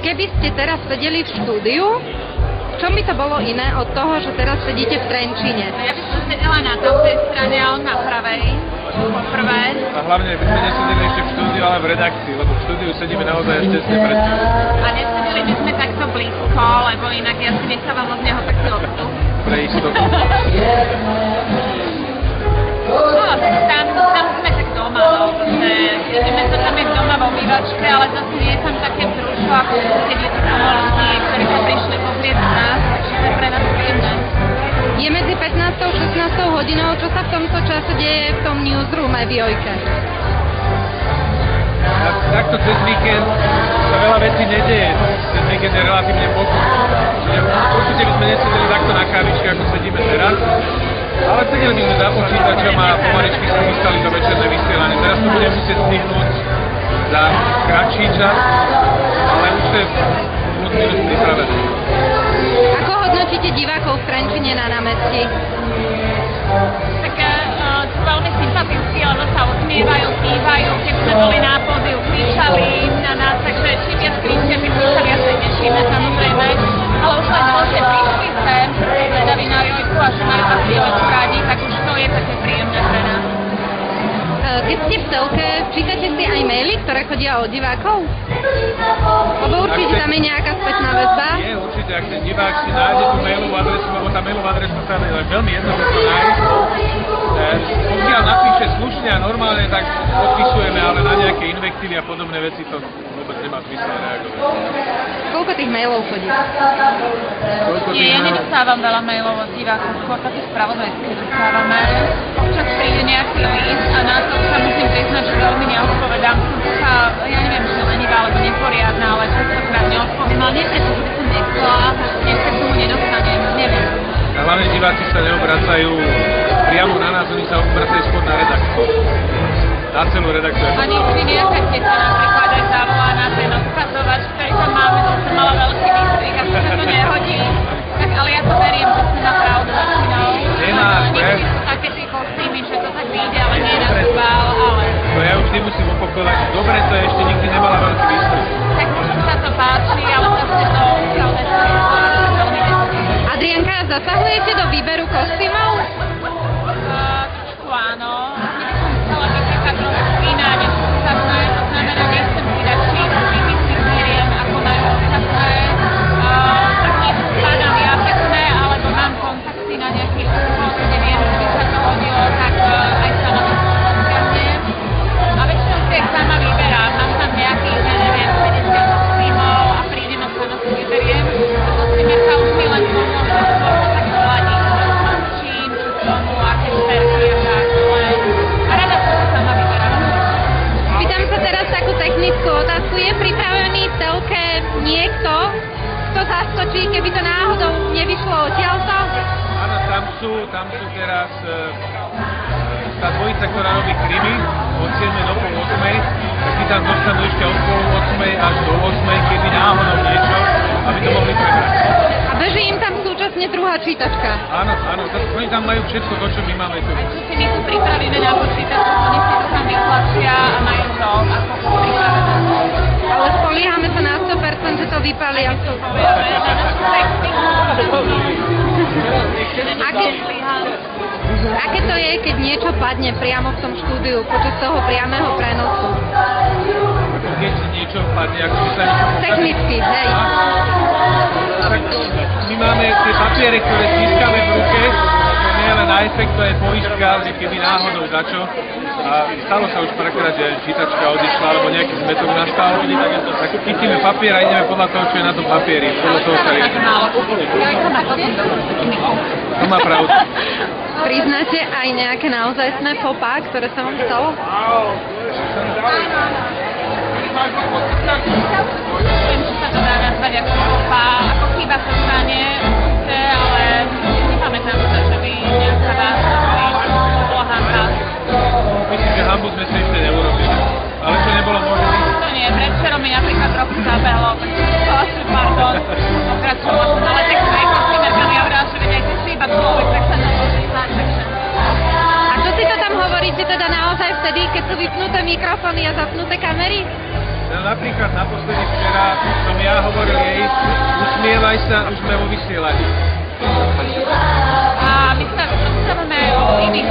Keby ste teraz sedeli v štúdiu, v čom by to bolo iné od toho, že teraz sedíte v Trenčíne? Ja by som sedela na tej strane a on na pravej, poprvé. A hlavne by sme nesedeli ešte v štúdiu, ale v redakcii, lebo v štúdiu sedíme naozaj ešte tesne pred tým. A nesedeli by sme takto blízko, lebo inak ja si nechávam od neho taký odstup. Pre istotu. No, tam sme tak doma, že sedíme sa tam doma vo obývačke, ale zase nie je tam také vzrušo, ako keď sú tam ľudí, ktorí sa prišli pozrieť na nás, takže to je pre nás príjemné. Je medzi 15. a 16. hodinou, čo sa v tomto čase deje v tom newsroome v Jojke? Takto cez víkend sa veľa vecí nedeje, cez víkend je relatívne pokoj. Určite by sme nesedeli takto na kávičke, ako sedíme teraz, ale sedeli by sme za počítačom a pomaličky sa chystali do večerné vysielanie. Teraz to budeme musieť stihnúť za kratší čas, ale už to je plus minus pripravené. Ako hodnotíte divákov v Trenčine na námestí? Tak sú veľmi sympatickí, lebo sa usmievajú, kývajú, keď sme boli na pódiu, kričali na nás, takže čím viac kričia, tým sa viac tešíme, samozrejme. Ale už len to, že prišli sem, zvedaví na Jojku a že majú vás diváčku rádi, tak už to je také príjemné pre nás. Keď ste v telke, čítate si aj maily, ktoré chodia od divákov? Lebo určite tam je nejaká spätná väzba. Nie, určite, ak ten divák si nájde tú mailovú adresu, lebo tá mailová adresa sa veľmi jednoducho nájsť. Pokiaľ napíše slušne a normálne, tak odpisujeme, ale na nejaké invektívy a podobné veci to vôbec nemá zmysel reagovať. Koľko tých mailov chodí? Nie, ja nedostávam veľa mailov od divákov, skôr také spravodajské dostávame. Občas príde nejaký list a na to sa musím priznať, že veľmi neodpovedám. Som taká, ja neviem, že lenivá alebo neporiadna, ale častokrát neodpoviem, ale nie preto, že by som nechcela, nechce k tomu nedostanem, neviem. A hlavne diváci sa neobracajú priamo na nás, oni sa obracajú skôr na redakciu. Na celú redakciu. A niekedy nejaká teta napríklad aj zavolá na ten odkazovač, ktorý tam máme, že som mala veľký výstrik a sa to nehodí. Tak, ale ja to verím, že som na pravdu väčšinou. Niekedy sú také tie kostýmy, že to tak vyjde, ale nie na chvál, ale... To ja už nemusím opakovať, dobre, to ešte nikdy nemala veľký výstrik. Tak možno sa to páči, ale zase to pravda sa veľmi nesmí. Adrianka, zasahujete do výberu kostýmov? Trošku áno. Chcela byť taká trošku iná, než ostatné, to znamená, nechcem si dať čistý mieriem, ako majú ostatné. Tak nie spadám ja pekné, alebo mám kontakty na nejakých úvod, kde viem, že by sa to hodilo, tak aj sama to stiahnem. A väčšinou si aj sama vyberám, mám tam nejakých, neviem, 50 kostýmov a prídem a sama si vyberiem. A to si mi sa už mi len pomôže, že to tak hladí, čím, čo tomu, aké šperky a tak, a rada sa to sama vyberám. Pýtam sa teraz takú technickú otázku. Je pripravený v telke niekto, kto zaskočí, keby to náhodou nevyšlo odtiaľto? Áno, tam sú teraz tá dvojica, ktorá robí krimi od 7 do pol 8, tak tí tam dostanú ešte od pol 8 až do 8, keby náhodou niečo, aby to mohli prebrať. A beží im tam súčasne druhá čítačka. Áno, oni tam majú všetko to, čo my máme tu. Aj čo si my tu pripravíme na počítaču, oni si to tam vytlačia a majú to ako pripravené. Ale spoliehame sa na 100%, že to vypalia. To povieme na našu techniku. Aké to je, keď niečo padne priamo v tom štúdiu počas toho priameho prenosu? Keď si niečo padne, ako by sa niečo pokazí. Technicky, hej. Tak my máme tie papiere, ktoré stiskame v ruke, to nie je len na efekt, to je poistka, že keby náhodou dačo. A stalo sa už párkrát, že čítačka odišla, alebo nejaký zmetok nastal, tak chytíme papier a ideme podľa toho, čo je na tom papieri. Podľa toho sa riešime. To má pravdu. Priznáte aj nejaké naozajstné fopá, ktoré sa vám stalo? Neviem, či sa to dá nazvať ako fopá, ako chyba sa stane, ale nepamätám sa, že by nejaká vážna bola hanba. Myslím, že hanbu sme si ešte neurobili, ale čo nebolo možné. To nie, predvčerom mi napríklad trochu zabehlo, tak to asi, pardon, pokračovala som, ale tak aj kostýmerka mi hovorila, že veď aj ty si iba človek, tak sa nemôžeš znať, takže... A čo si to tam hovoríte teda naozaj vtedy, keď sú vypnuté mikrofóny a zapnuté kamery? Napríklad naposledy včera som ja ja hovoril jej, usmievaj sa, už sme vo vysielaní. A my sa rozprávame o iných